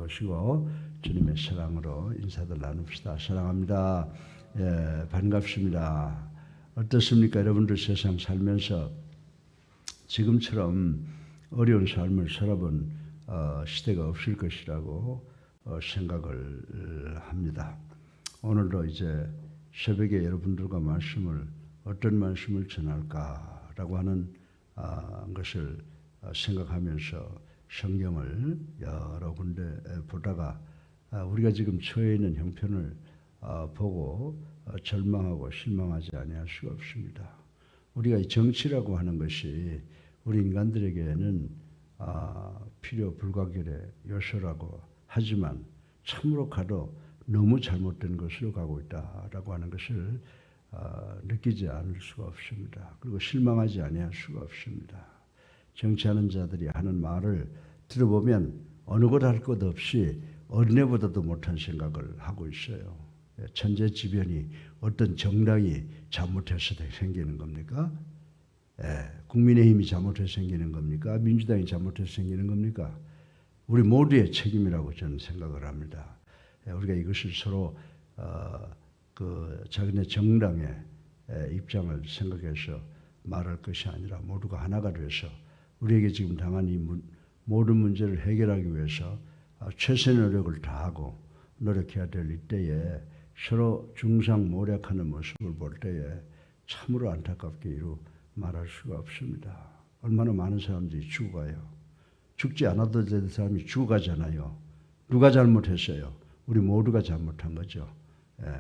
보시고 주님의 사랑으로 인사들 나눕시다. 사랑합니다. 예, 반갑습니다. 어떻습니까? 여러분들 세상 살면서 지금처럼 어려운 삶을 살아본 시대가 없을 것이라고 생각을 합니다. 오늘도 이제 새벽에 여러분들과 어떤 말씀을 전할까라고 하는 것을 생각하면서 성경을 여러 군데 보다가 우리가 지금 처해 있는 형편을 보고 절망하고 실망하지 아니할 수가 없습니다. 우리가 이 정치라고 하는 것이 우리 인간들에게는 필요 불가결의 요소라고 하지만 참으로 가도 너무 잘못된 것으로 가고 있다라고 하는 것을 느끼지 않을 수가 없습니다. 그리고 실망하지 아니할 수가 없습니다. 정치하는 자들이 하는 말을 들어보면 어느 것 할 것 없이 어린애보다도 못한 생각을 하고 있어요. 천재지변이 어떤 정당이 잘못해서 생기는 겁니까? 국민의힘이 잘못해서 생기는 겁니까? 민주당이 잘못해서 생기는 겁니까? 우리 모두의 책임이라고 저는 생각을 합니다. 우리가 이것을 서로 자기네 정당의 입장을 생각해서 말할 것이 아니라 모두가 하나가 돼서 우리에게 지금 당한 이 모든 문제를 해결하기 위해서 최선의 노력을 다하고 노력해야 될 이때에 서로 중상모략하는 모습을 볼 때에 참으로 안타깝게 이루 말할 수가 없습니다. 얼마나 많은 사람들이 죽어가요. 죽지 않아도 되는 사람이 죽어가잖아요. 누가 잘못했어요? 우리 모두가 잘못한 거죠.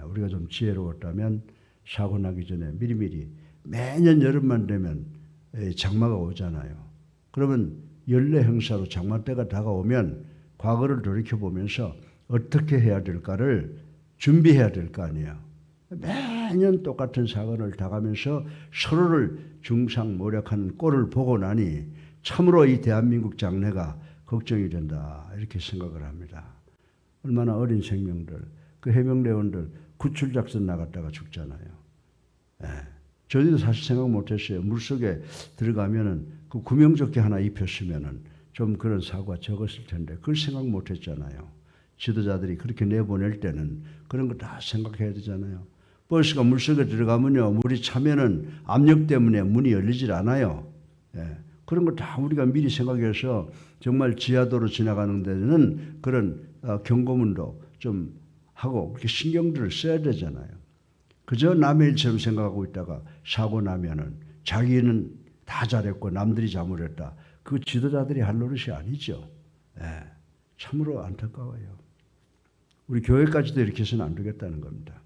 우리가 좀 지혜로웠다면 사고 나기 전에 미리미리 매년 여름만 되면 장마가 오잖아요. 그러면 연례 행사로 장마 때가 다가오면 과거를 돌이켜보면서 어떻게 해야 될까를 준비해야 될 거 아니에요. 매년 똑같은 사건을 당하면서 서로를 중상모략하는 꼴을 보고 나니 참으로 이 대한민국 장래가 걱정이 된다 이렇게 생각을 합니다. 얼마나 어린 생명들, 그 해병대원들 구출작전 나갔다가 죽잖아요. 저희도 사실 생각 못했어요. 물속에 들어가면은 그 구명조끼 하나 입혔으면은 좀 그런 사고가 적었을 텐데 그걸 생각 못했잖아요. 지도자들이 그렇게 내보낼 때는 그런 거 다 생각해야 되잖아요. 버스가 물속에 들어가면요, 물이 차면은 압력 때문에 문이 열리질 않아요. 그런 거 다 우리가 미리 생각해서 정말 지하도로 지나가는 데는 그런 경고문도 좀 하고 그렇게 신경들을 써야 되잖아요. 그저 남의 일처럼 생각하고 있다가 사고 나면은 자기는 다 잘했고 남들이 잘못했다. 그 지도자들이 할 노릇이 아니죠. 참으로 안타까워요. 우리 교회까지도 이렇게 해서는 안 되겠다는 겁니다.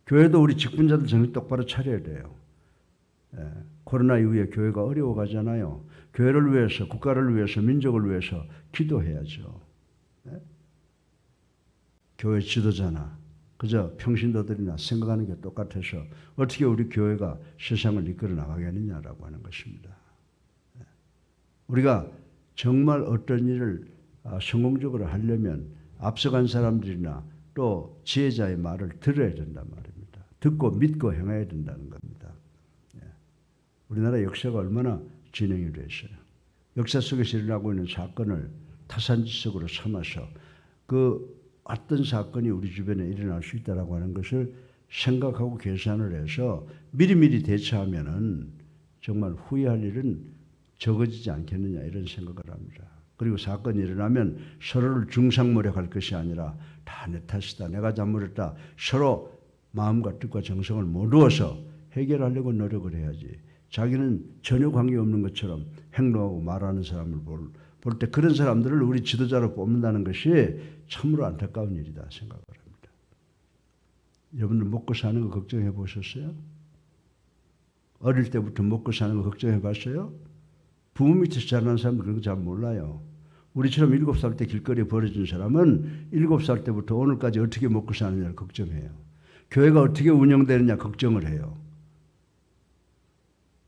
교회도 우리 직분자들 정신 똑바로 차려야 돼요. 코로나 이후에 교회가 어려워가잖아요. 교회를 위해서, 국가를 위해서, 민족을 위해서 기도해야죠. 교회 지도자나 그저 평신도들이나 생각하는 게 똑같아서 어떻게 우리 교회가 세상을 이끌어 나가겠느냐라고 하는 것입니다. 우리가 정말 어떤 일을 성공적으로 하려면 앞서간 사람들이나 또 지혜자의 말을 들어야 된단 말입니다. 듣고 믿고 행해야 된다는 겁니다. 우리나라 역사가 얼마나 진행이 됐어요. 역사 속에서 일어나고 있는 사건을 타산지석으로 삼아서 그 어떤 사건이 우리 주변에 일어날 수 있다라고 하는 것을 생각하고 계산을 해서 미리미리 대처하면은 정말 후회할 일은 적어지지 않겠느냐 이런 생각을 합니다. 그리고 사건이 일어나면 서로를 중상모략할 것이 아니라 다 내 탓이다, 내가 잘못했다. 서로 마음과 뜻과 정성을 모두어서 해결하려고 노력을 해야지. 자기는 전혀 관계없는 것처럼 행동하고 말하는 사람을 볼 때 그런 사람들을 우리 지도자로 뽑는다는 것이 참으로 안타까운 일이다 생각을 합니다. 여러분들 먹고 사는 거 걱정해 보셨어요? 어릴 때부터 먹고 사는 거 걱정해 봤어요? 부모 밑에서 자라는 사람들 그런 거 잘 몰라요. 우리처럼 7살 때 길거리에 버려진 사람은 7살 때부터 오늘까지 어떻게 먹고 사느냐를 걱정해요. 교회가 어떻게 운영되느냐 걱정을 해요.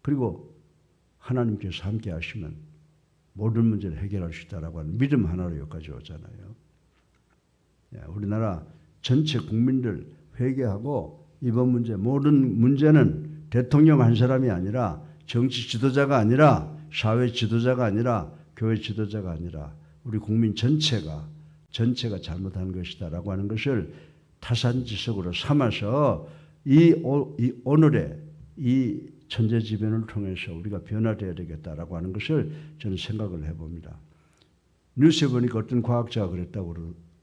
그리고 하나님께서 함께 하시면 모든 문제를 해결할 수 있다라고 하는 믿음 하나로 여기까지 오잖아요. 우리나라 전체 국민들 회개하고 이번 문제, 모든 문제는 대통령 한 사람이 아니라 정치 지도자가 아니라 사회 지도자가 아니라 교회 지도자가 아니라 우리 국민 전체가 전체가 잘못한 것이다라고 하는 것을 타산지석으로 삼아서 이 오늘의 이 천재지변을 통해서 우리가 변화되어야 되겠다라고 하는 것을 저는 생각을 해봅니다. 뉴스에 보니까 어떤 과학자가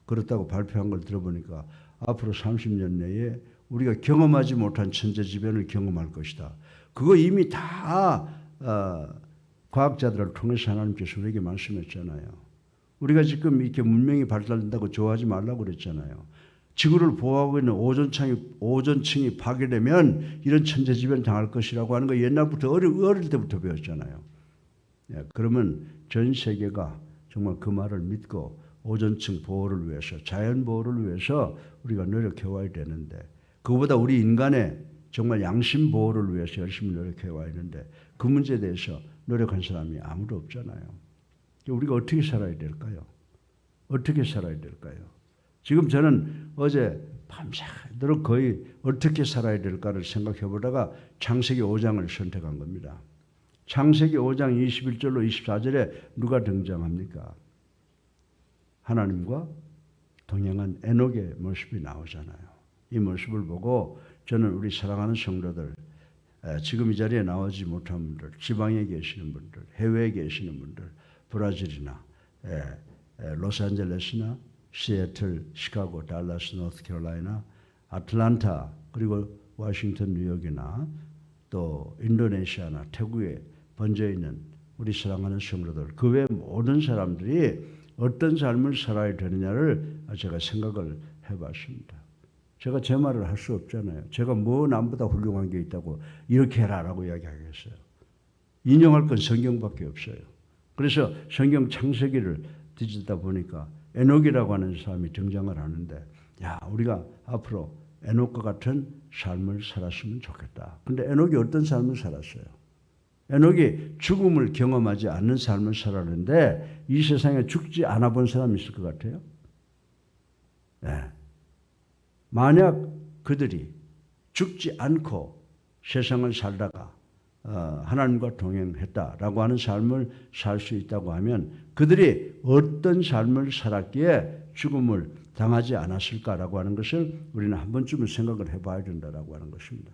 그렇다고 발표한 걸 들어보니까 앞으로 30년 내에 우리가 경험하지 못한 천재지변을 경험할 것이다. 그거 이미 다 과학자들을 통해서 하나님께서 우리에게 말씀했잖아요. 우리가 지금 이렇게 문명이 발달된다고 좋아하지 말라고 그랬잖아요. 지구를 보호하고 있는 오존층이 파괴되면 이런 천재지변 당할 것이라고 하는 거 옛날부터 어릴 때부터 배웠잖아요. 그러면 전 세계가 정말 그 말을 믿고 오존층 보호를 위해서, 자연 보호를 위해서 우리가 노력해 와야 되는데, 그거보다 우리 인간의 정말 양심 보호를 위해서 열심히 노력해 와야 하는데 그 문제에 대해서 노력한 사람이 아무도 없잖아요. 우리가 어떻게 살아야 될까요? 어떻게 살아야 될까요? 지금 저는 어제 밤새도록 거의 어떻게 살아야 될까를 생각해 보다가 창세기 5장을 선택한 겁니다. 창세기 5장 21절로 24절에 누가 등장합니까? 하나님과 동행한 에녹의 모습이 나오잖아요. 이 모습을 보고 저는 우리 사랑하는 성도들, 지금 이 자리에 나오지 못한 분들, 지방에 계시는 분들, 해외에 계시는 분들, 브라질이나 로스앤젤레스나 시애틀, 시카고, 달라스, 노스캐롤라이나, 아틀란타, 그리고 워싱턴, 뉴욕이나 또 인도네시아나 태국에 번져 있는 우리 사랑하는 성도들, 그 외 모든 사람들이 어떤 삶을 살아야 되느냐를 제가 생각을 해봤습니다. 제가 제 말을 할 수 없잖아요. 제가 뭐 남보다 훌륭한 게 있다고 이렇게 해라라고 이야기하겠어요. 인용할 건 성경밖에 없어요. 그래서 성경 창세기를 뒤집다 보니까 에녹이라고 하는 사람이 등장을 하는데, 야, 우리가 앞으로 에녹과 같은 삶을 살았으면 좋겠다. 근데 에녹이 어떤 삶을 살았어요? 에녹이 죽음을 경험하지 않는 삶을 살았는데 이 세상에 죽지 않아 본 사람이 있을 것 같아요? 네. 만약 그들이 죽지 않고 세상을 살다가 하나님과 동행했다라고 하는 삶을 살 수 있다고 하면 그들이 어떤 삶을 살았기에 죽음을 당하지 않았을까라고 하는 것을 우리는 한 번쯤은 생각을 해봐야 된다라고 하는 것입니다.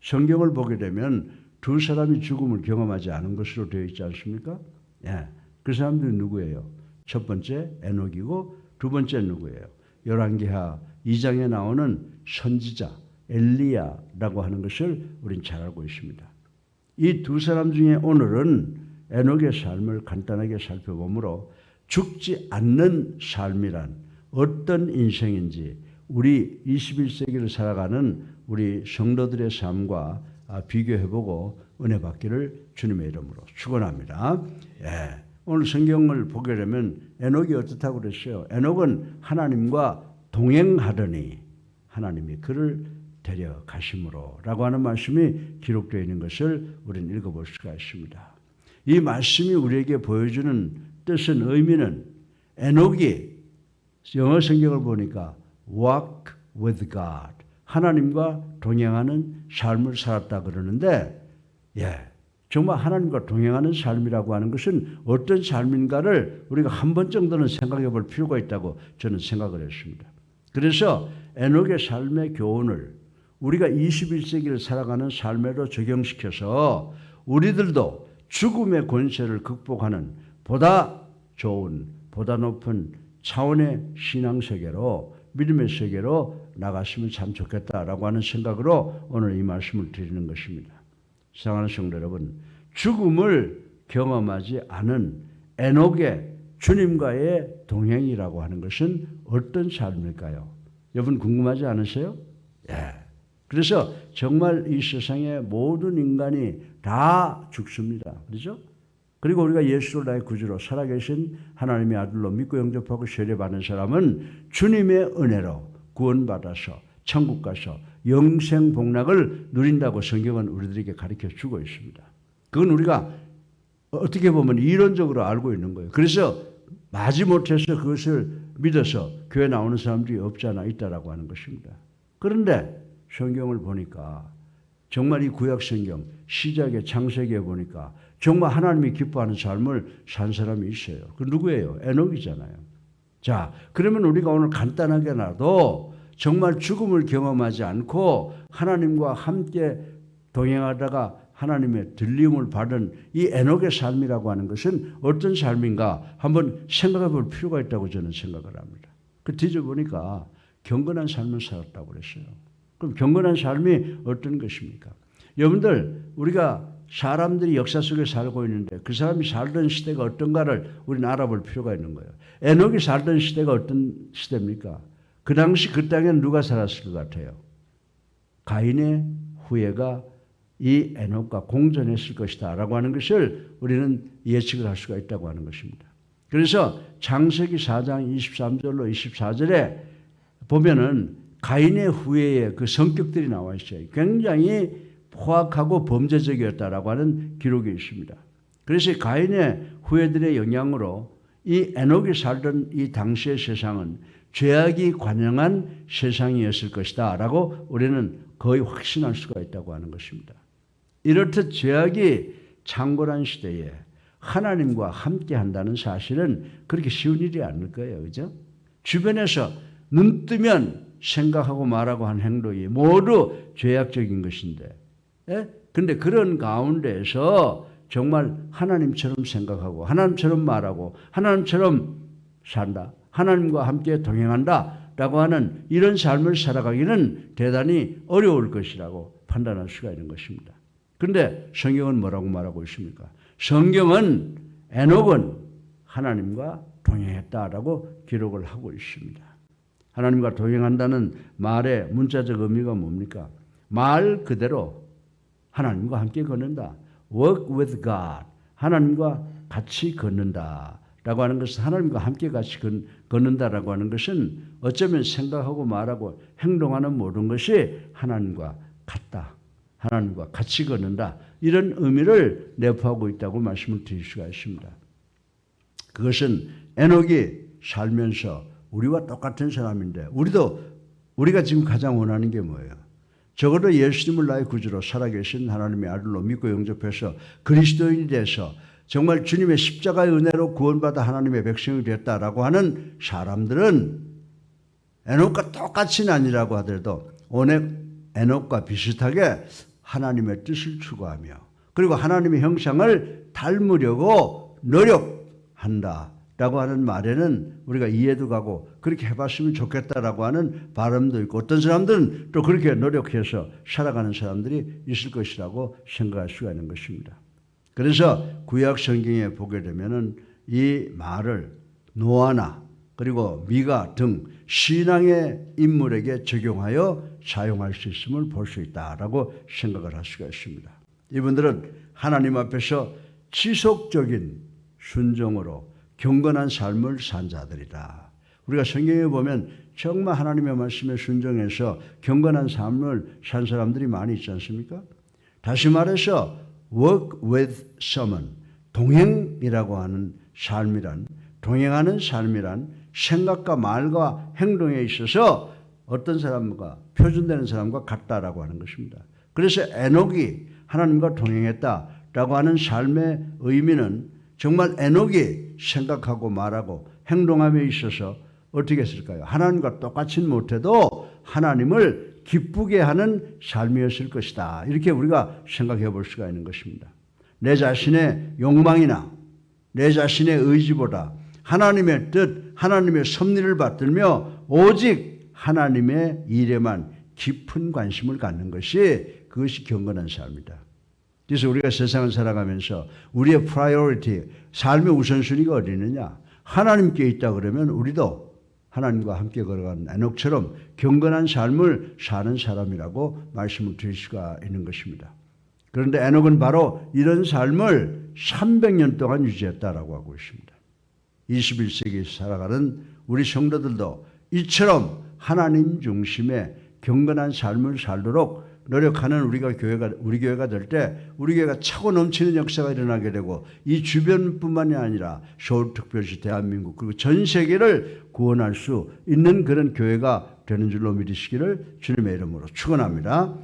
성경을 보게 되면 두 사람이 죽음을 경험하지 않은 것으로 되어 있지 않습니까? 예. 그 사람들이 누구예요? 첫 번째 에녹이고 두 번째 누구예요? 열왕기하 2장에 나오는 선지자 엘리야라고 하는 것을 우리는 잘 알고 있습니다. 이 두 사람 중에 오늘은 에녹의 삶을 간단하게 살펴보므로 죽지 않는 삶이란 어떤 인생인지 우리 21세기를 살아가는 우리 성도들의 삶과 비교해보고 은혜 받기를 주님의 이름으로 축원합니다. 예. 오늘 성경을 보게 되면 에녹이 어떻다고 그랬어요? 에녹은 하나님과 동행하더니 하나님이 그를 데려가심으로 라고 하는 말씀이 기록되어 있는 것을 우리는 읽어볼 수가 있습니다. 이 말씀이 우리에게 보여주는 뜻은, 의미는 에녹이 영어 성경을 보니까 walk with God, 하나님과 동행하는 삶을 살았다 그러는데, 정말 하나님과 동행하는 삶이라고 하는 것은 어떤 삶인가를 우리가 한 번 정도는 생각해 볼 필요가 있다고 저는 생각을 했습니다. 그래서 에녹의 삶의 교훈을 우리가 21세기를 살아가는 삶에도 적용시켜서 우리들도 죽음의 권세를 극복하는 보다 좋은, 보다 높은 차원의 신앙세계로, 믿음의 세계로 나갔으면 참 좋겠다라고 하는 생각으로 오늘 이 말씀을 드리는 것입니다. 사랑하는 성도 여러분, 죽음을 경험하지 않은 에녹의 주님과의 동행이라고 하는 것은 어떤 삶일까요? 여러분 궁금하지 않으세요? 그래서 정말 이 세상의 모든 인간이 다 죽습니다. 그렇죠? 그리고 우리가 예수를 나의 구주로 살아계신 하나님의 아들로 믿고 영접하고 세례받는 사람은 주님의 은혜로 구원받아서 천국 가서 영생 복락을 누린다고 성경은 우리들에게 가르쳐 주고 있습니다. 그건 우리가 어떻게 보면 이론적으로 알고 있는 거예요. 그래서 마지못해서 그것을 믿어서 교회 나오는 사람들이 없지 않아 있다라고 하는 것입니다. 그런데 성경을 보니까 정말 이 구약 성경 시작의 창세기에 보니까 정말 하나님이 기뻐하는 삶을 산 사람이 있어요. 그 누구예요? 에녹이잖아요. 자, 그러면 우리가 오늘 간단하게라도 정말 죽음을 경험하지 않고 하나님과 함께 동행하다가 하나님의 들림을 받은 이 에녹의 삶이라고 하는 것은 어떤 삶인가 한번 생각해 볼 필요가 있다고 저는 생각을 합니다. 그 뒤져보니까 경건한 삶을 살았다고 그랬어요. 그럼 경건한 삶이 어떤 것입니까? 여러분들, 우리가 사람들이 역사 속에 살고 있는데 그 사람이 살던 시대가 어떤가를 우리는 알아볼 필요가 있는 거예요. 에녹이 살던 시대가 어떤 시대입니까? 그 당시 그 땅에는 누가 살았을 것 같아요? 가인의 후예가 이 에녹과 공존했을 것이다 라고 하는 것을 우리는 예측을 할 수가 있다고 하는 것입니다. 그래서 창세기 4장 23절로 24절에 보면은 가인의 후예의 그 성격들이 나와 있어요. 굉장히 포악하고 범죄적이었다라고 하는 기록이 있습니다. 그래서 가인의 후예들의 영향으로 이 에녹이 살던 이 당시의 세상은 죄악이 관영한 세상이었을 것이다 라고 우리는 거의 확신할 수가 있다고 하는 것입니다. 이렇듯 죄악이 창궐한 시대에 하나님과 함께 한다는 사실은 그렇게 쉬운 일이 아닐 거예요. 그죠? 주변에서 눈 뜨면 생각하고 말하고 한 행동이 모두 죄악적인 것인데, 근데 그런 가운데서 정말 하나님처럼 생각하고 하나님처럼 말하고 하나님처럼 산다, 하나님과 함께 동행한다 라고 하는 이런 삶을 살아가기는 대단히 어려울 것이라고 판단할 수가 있는 것입니다. 그런데 성경은 뭐라고 말하고 있습니까? 성경은 에녹은 하나님과 동행했다라고 기록을 하고 있습니다. 하나님과 동행한다는 말의 문자적 의미가 뭡니까? 말 그대로 하나님과 함께 걷는다. Walk with God. 하나님과 같이 걷는다 라고 하는 것은, 하나님과 함께 같이 걷는다라고 하는 것은 어쩌면 생각하고 말하고 행동하는 모든 것이 하나님과 같다, 하나님과 같이 걷는다, 이런 의미를 내포하고 있다고 말씀을 드릴 수가 있습니다. 그것은 에녹이 살면서 우리와 똑같은 사람인데, 우리가 지금 가장 원하는 게 뭐예요? 적어도 예수님을 나의 구주로 살아계신 하나님의 아들로 믿고 영접해서 그리스도인이 돼서 정말 주님의 십자가의 은혜로 구원받아 하나님의 백성이 됐다라고 하는 사람들은 에녹과 똑같이는 아니라고 하더라도 에녹과 비슷하게 하나님의 뜻을 추구하며 그리고 하나님의 형상을 닮으려고 노력한다라고 하는 말에는 우리가 이해도 가고 그렇게 해봤으면 좋겠다라고 하는 바람도 있고, 어떤 사람들은 또 그렇게 노력해서 살아가는 사람들이 있을 것이라고 생각할 수가 있는 것입니다. 그래서 구약 성경에 보게 되면은 이 말을 노아나 그리고 미가 등 신앙의 인물에게 적용하여 사용할 수 있음을 볼 수 있다라고 생각을 할 수가 있습니다. 이분들은 하나님 앞에서 지속적인 순종으로 경건한 삶을 산 자들이다. 우리가 성경에 보면 정말 하나님의 말씀에 순종해서 경건한 삶을 산 사람들이 많이 있지 않습니까? 다시 말해서 work with someone, 동행이라고 하는 삶이란, 동행하는 삶이란 생각과 말과 행동에 있어서 어떤 사람과 표준되는 사람과 같다라고 하는 것입니다. 그래서 에녹이 하나님과 동행했다라고 하는 삶의 의미는 정말 에녹이 생각하고 말하고 행동함에 있어서 어떻게 했을까요? 하나님과 똑같이는 못해도 하나님을 기쁘게 하는 삶이었을 것이다. 이렇게 우리가 생각해 볼 수가 있는 것입니다. 내 자신의 욕망이나 내 자신의 의지보다 하나님의 뜻, 하나님의 섭리를 받들며 오직 하나님의 일에만 깊은 관심을 갖는 그것이 경건한 삶이다. 그래서 우리가 세상을 살아가면서 우리의 프라이어리티, 삶의 우선순위가 어디 있느냐? 하나님께 있다 그러면 우리도 하나님과 함께 걸어가는 에녹처럼 경건한 삶을 사는 사람이라고 말씀을 드릴 수가 있는 것입니다. 그런데 에녹은 바로 이런 삶을 300년 동안 유지했다라고 하고 있습니다. 21세기에 살아가는 우리 성도들도 이처럼 하나님 중심의 경건한 삶을 살도록 노력하는 우리 교회가 될 때 우리 교회가 차고 넘치는 역사가 일어나게 되고 이 주변뿐만이 아니라 서울특별시, 대한민국 그리고 전 세계를 구원할 수 있는 그런 교회가 되는 줄로 믿으시기를 주님의 이름으로 축원합니다.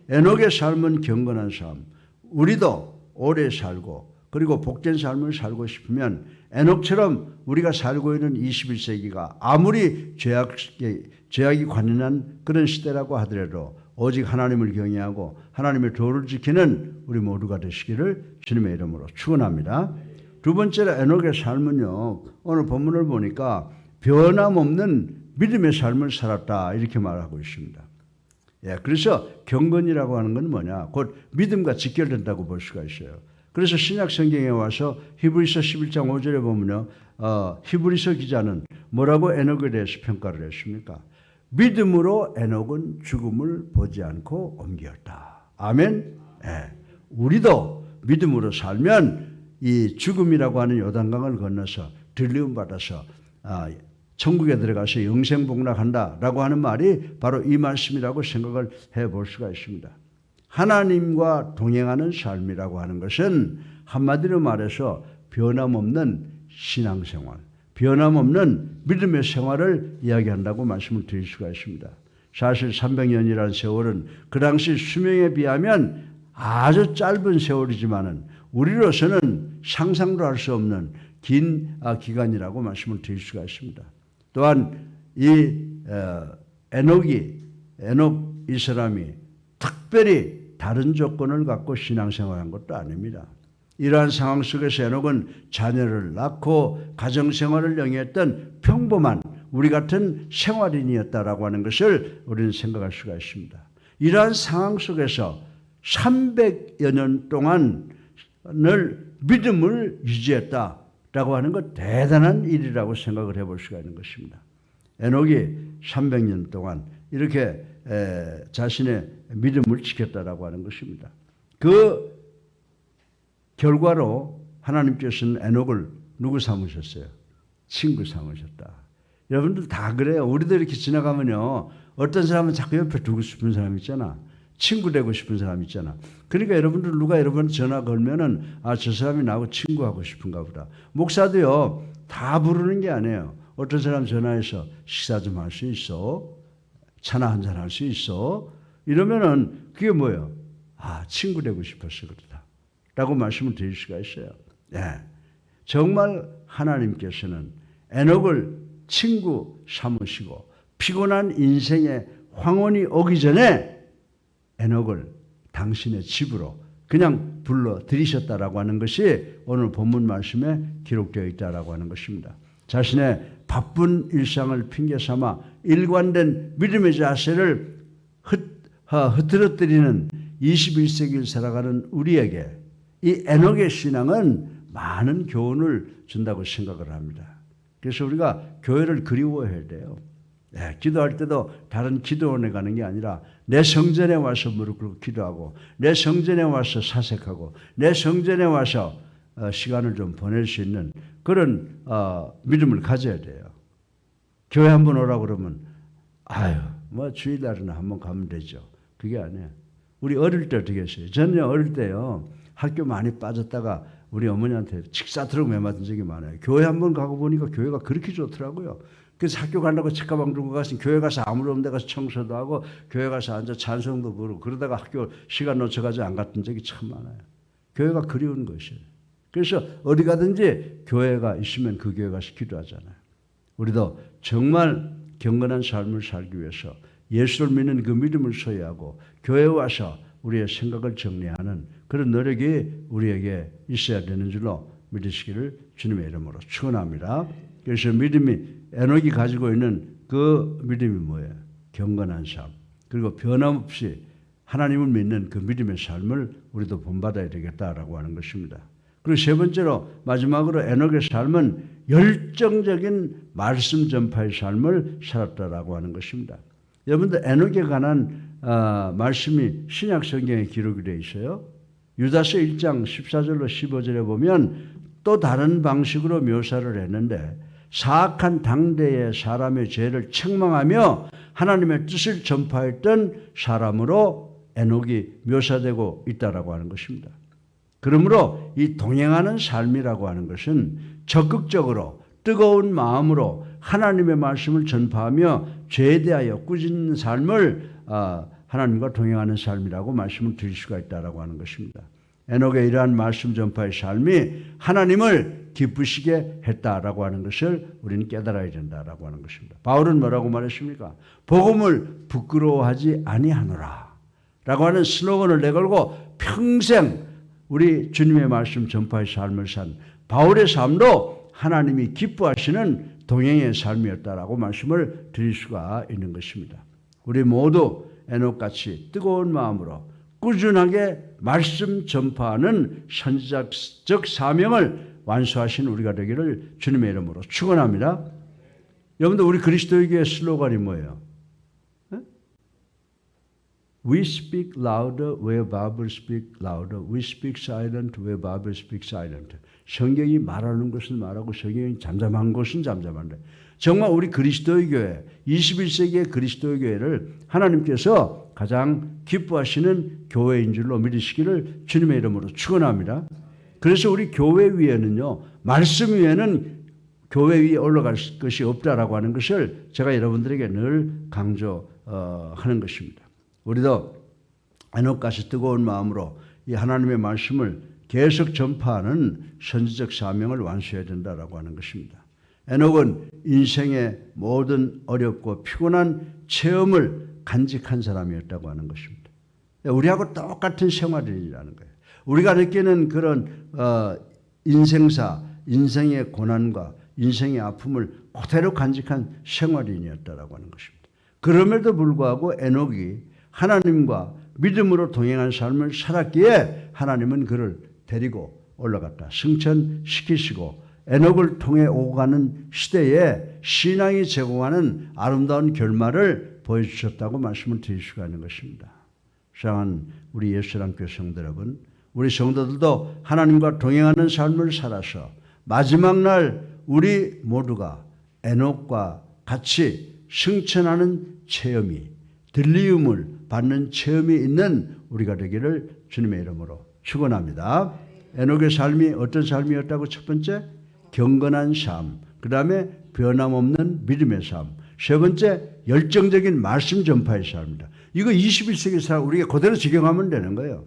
에녹의 삶은 경건한 삶, 우리도 오래 살고 그리고 복된 삶을 살고 싶으면 에녹처럼 우리가 살고 있는 21세기가 아무리 죄악이 관연한 그런 시대라고 하더라도 오직 하나님을 경외하고 하나님의 도를 지키는 우리 모두가 되시기를 주님의 이름으로 축원합니다. 두 번째로 에녹의 삶은요, 오늘 본문을 보니까 변함없는 믿음의 삶을 살았다 이렇게 말하고 있습니다. 예, 그래서 경건이라고 하는 건 뭐냐? 곧 믿음과 직결된다고 볼 수가 있어요. 그래서 신약 성경에 와서 히브리서 11장 5절에 보면요, 히브리서 기자는 뭐라고 에녹에 대해서 평가를 했습니까? 믿음으로 에녹은 죽음을 보지 않고 옮겼다. 아멘. 예, 우리도 믿음으로 살면 이 죽음이라고 하는 요단강을 건너서 들리움 받아서 천국에 들어가서 영생 복락한다라고 하는 말이 바로 이 말씀이라고 생각을 해볼 수가 있습니다. 하나님과 동행하는 삶이라고 하는 것은 한마디로 말해서 변함없는 신앙생활, 변함없는 믿음의 생활을 이야기한다고 말씀을 드릴 수가 있습니다. 사실 300년이라는 세월은 그 당시 수명에 비하면 아주 짧은 세월이지만은 우리로서는 상상도 할 수 없는 긴 기간이라고 말씀을 드릴 수가 있습니다. 또한 이 에녹 이 사람이 특별히 다른 조건을 갖고 신앙생활한 것도 아닙니다. 이러한 상황 속에서 에녹은 자녀를 낳고 가정생활을 영위했던 평범한 우리 같은 생활인이었다라고 하는 것을 우리는 생각할 수가 있습니다. 이러한 상황 속에서 300여 년 동안을 믿음을 유지했다라고 하는 것 대단한 일이라고 생각을 해볼 수가 있는 것입니다. 에녹이 300년 동안 이렇게 자신의 믿음을 지켰다라고 하는 것입니다. 그 결과로 하나님께서는 에녹을 누구 삼으셨어요? 친구 삼으셨다. 여러분들 다 그래요. 우리도 이렇게 지나가면요, 어떤 사람은 자꾸 옆에 두고 싶은 사람 있잖아. 친구 되고 싶은 사람 있잖아. 그러니까 여러분들 누가 여러분 전화 걸면은 저 사람이 나하고 친구하고 싶은가 보다. 목사도요, 다 부르는 게 아니에요. 어떤 사람 전화해서 식사 좀 할 수 있어? 차나 한잔 할 수 있어? 이러면은 그게 뭐예요? 친구 되고 싶어서 그렇다 라고 말씀을 드릴 수가 있어요. 네. 정말 하나님께서는 에녹을 친구 삼으시고 피곤한 인생의 황혼이 오기 전에 에녹을 당신의 집으로 그냥 불러들이셨다라고 하는 것이 오늘 본문 말씀에 기록되어 있다라고 하는 것입니다. 자신의 바쁜 일상을 핑계 삼아 일관된 믿음의 자세를 흐트러뜨리는 21세기를 살아가는 우리에게 이 에녹의 신앙은 많은 교훈을 준다고 생각을 합니다. 그래서 우리가 교회를 그리워해야 돼요. 네, 기도할 때도 다른 기도원에 가는 게 아니라 내 성전에 와서 무릎 꿇고 기도하고 내 성전에 와서 사색하고 내 성전에 와서 시간을 좀 보낼 수 있는 그런 믿음을 가져야 돼요. 교회 한번 오라고 그러면 주일날은 한번 가면 되죠. 그게 아니에요. 우리 어릴 때 어떻게 했어요? 저는 어릴 때요, 학교 많이 빠졌다가 우리 어머니한테 직사트럭 매맞은 적이 많아요. 교회 한번 가고 보니까 교회가 그렇게 좋더라고요. 그래서 학교 간다고 책가방 들고 갔으니 교회 가서 아무런 없는 데 가서 청소도 하고 교회 가서 앉아 찬송도 부르고 그러다가 학교 시간 놓쳐가지고 안 갔던 적이 참 많아요. 교회가 그리운 것이에요. 그래서 어디 가든지 교회가 있으면 그 교회 가서 기도하잖아요. 우리도 정말 경건한 삶을 살기 위해서 예수를 믿는 그 믿음을 소유하고 교회에 와서 우리의 생각을 정리하는 그런 노력이 우리에게 있어야 되는 줄로 믿으시기를 주님의 이름으로 축원합니다. 그래서 믿음이 에녹이 가지고 있는 그 믿음이 뭐예요? 경건한 삶. 그리고 변함없이 하나님을 믿는 그 믿음의 삶을 우리도 본받아야 되겠다라고 하는 것입니다. 그리고 세 번째로 마지막으로 에녹의 삶은 열정적인 말씀 전파의 삶을 살았다라고 하는 것입니다. 여러분들 에녹에 관한 말씀이 신약 성경에 기록이 되어 있어요. 유다서 1장 14절로 15절에 보면 또 다른 방식으로 묘사를 했는데 사악한 당대의 사람의 죄를 책망하며 하나님의 뜻을 전파했던 사람으로 에녹이 묘사되고 있다라고 하는 것입니다. 그러므로 이 동행하는 삶이라고 하는 것은 적극적으로 뜨거운 마음으로 하나님의 말씀을 전파하며 죄에 대하여 꾸짖는 삶을 하나님과 동행하는 삶이라고 말씀을 드릴 수가 있다라고 하는 것입니다. 에녹의 이러한 말씀 전파의 삶이 하나님을 기쁘시게 했다라고 하는 것을 우리는 깨달아야 된다라고 하는 것입니다. 바울은 뭐라고 말했습니까? 복음을 부끄러워하지 아니하노라 라고 하는 슬로건을 내걸고 평생 우리 주님의 말씀 전파의 삶을 산 바울의 삶도 하나님이 기뻐하시는 동행의 삶이었다라고 말씀을 드릴 수가 있는 것입니다. 우리 모두 에녹같이 뜨거운 마음으로 꾸준하게 말씀 전파하는 선지자적 사명을 완수하신 우리가 되기를 주님의 이름으로 축원합니다. 여러분들 우리 그리스도교의 슬로건이 뭐예요? We speak louder where Bible speak louder. We speak silent where Bible speak silent. 성경이 말하는 것은 말하고 성경이 잠잠한 것은 잠잠한데 정말 우리 그리스도의 교회 21세기의 그리스도의 교회를 하나님께서 가장 기뻐하시는 교회인 줄로 믿으시기를 주님의 이름으로 축원합니다. 그래서 우리 교회 위에는요. 말씀 위에는 교회 위에 올라갈 것이 없다라고 하는 것을 제가 여러분들에게 늘 강조하는 것입니다. 우리도 에녹같이 뜨거운 마음으로 이 하나님의 말씀을 계속 전파하는 선지적 사명을 완수해야 된다라고 하는 것입니다. 에녹은 인생의 모든 어렵고 피곤한 체험을 간직한 사람이었다고 하는 것입니다. 우리하고 똑같은 생활이라는 거예요. 우리가 느끼는 그런 인생사, 인생의 고난과 인생의 아픔을 그대로 간직한 생활인이었다라고 하는 것입니다. 그럼에도 불구하고 에녹이 하나님과 믿음으로 동행한 삶을 살았기에 하나님은 그를 데리고 올라갔다. 승천시키시고 에녹을 통해 오고 가는 시대에 신앙이 제공하는 아름다운 결말을 보여주셨다고 말씀을 드릴 수가 있는 것입니다. 사랑하는 우리 예수랑교회 성도 여러분, 우리 성도들도 하나님과 동행하는 삶을 살아서 마지막 날 우리 모두가 에녹과 같이 승천하는 체험이 들리움을 받는 체험이 있는 우리가 되기를 주님의 이름으로 축원합니다. 에녹의 삶이 어떤 삶이었다고? 첫 번째, 경건한 삶. 그 다음에 변함없는 믿음의 삶. 세 번째, 열정적인 말씀 전파의 삶입니다. 이거 21세기 사람 우리가 그대로 적용하면 되는 거예요.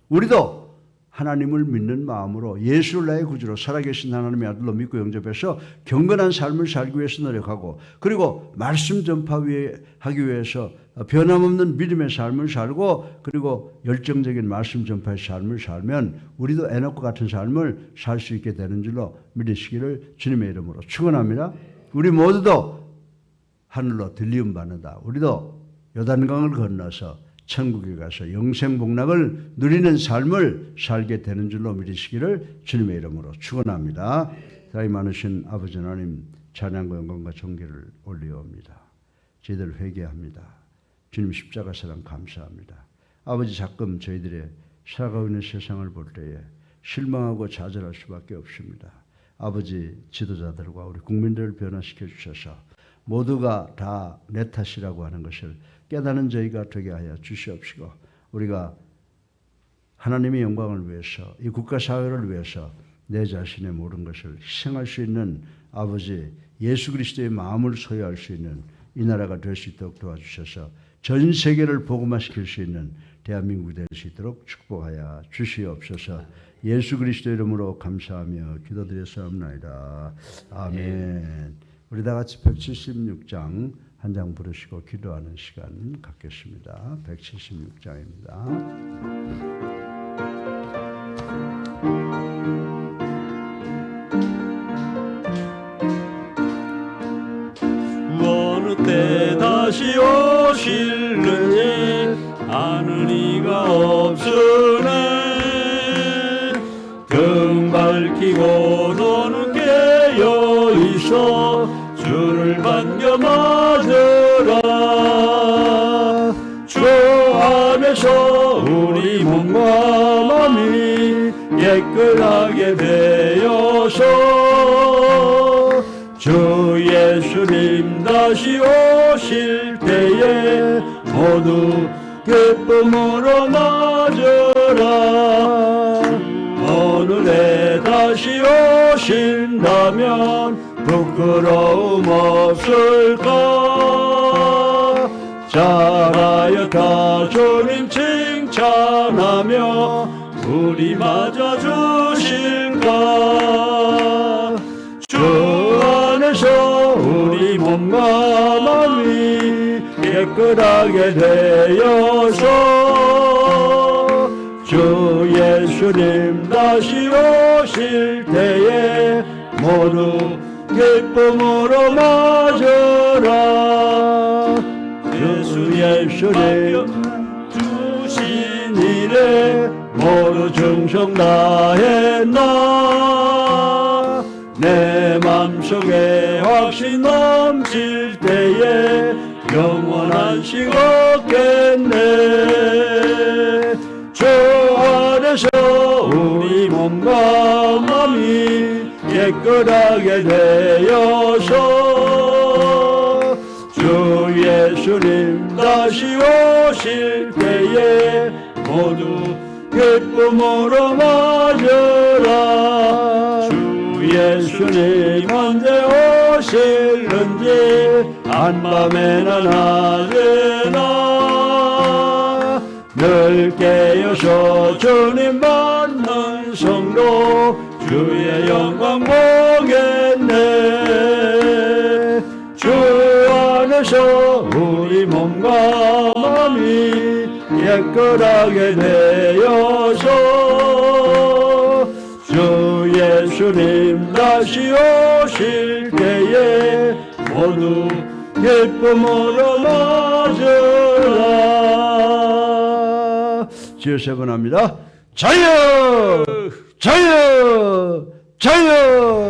우리도 하나님을 믿는 마음으로 예수를 나의 구주로 살아계신 하나님의 아들로 믿고 영접해서 경건한 삶을 살기 위해서 노력하고 그리고 말씀 전파하기 위해서 변함없는 믿음의 삶을 살고 그리고 열정적인 말씀 전파의 삶을 살면 우리도 에녹과 같은 삶을 살 수 있게 되는 줄로 믿으시기를 주님의 이름으로 축원합니다. 우리 모두도 하늘로 들리움 받는다. 우리도 요단강을 건너서 천국에 가서 영생복락을 누리는 삶을 살게 되는 줄로 믿으시기를 주님의 이름으로 축원합니다. 사랑이 많으신 아버지 하나님, 찬양과 영광과 존귀를 올리옵니다. 저희들 회개합니다. 주님 십자가 사랑 감사합니다. 아버지, 가끔 저희들의 살아가고 있는 세상을 볼 때에 실망하고 좌절할 수밖에 없습니다. 아버지, 지도자들과 우리 국민들을 변화시켜 주셔서 모두가 다 내 탓이라고 하는 것을 깨닫는 저희가 되게 하여 주시옵시고 우리가 하나님의 영광을 위해서 이 국가 사회를 위해서 내 자신의 모든 것을 희생할 수 있는 아버지 예수 그리스도의 마음을 소유할 수 있는 이 나라가 될 수 있도록 도와주셔서 전 세계를 복음화시킬 수 있는 대한민국이 될 수 있도록 축복하여 주시옵소서. 예수 그리스도 이름으로 감사하며 기도드렸사옵나이다. 아멘. 우리 다 같이 176장 한 장 부르시고 기도하는 시간 갖겠습니다. 176장입니다. 어느 때 다시 오실는지 아는 이가 없으네. 등 밝히고 너는 깨어 있어 주를 반겨 맞으라. 주 안에서 우리 몸과 마음이 깨끗하게 되어서 주 예수님 다시 오실 때에 모두 기쁨으로 맞으라. 오늘에 다시 오신다면 부끄러움 없을까. 잘하였다 주님 칭찬하며 우리 맞아 주실까? 주 안에서 우리 몸과 마음이 깨끗하게 되어서 주 예수님 다시 오실 때에 모두 기쁨으로 맞으라. 예수님 주신 일에 모두 충성 다했나. 내 맘속에 확신 넘칠 때에 영원한 식 없겠네. 주 안에서 우리 몸과 마음이 깨끗하게 되어서 주 예수님 다시 오실 때에 모두 기쁨으로 맞으라. 주 예수님 언제 오실는지 한밤에나 낮에나 늘 깨어서 주님 받는 성도 주의 영광 보겠네. 주 안에서 우리 몸과 마음이 깨끗하게 되어서 주 예수님 다시 오실 때에 모두 기쁨으로 맞으라. 주여 세 번 합니다. 자유! 자유! 자유!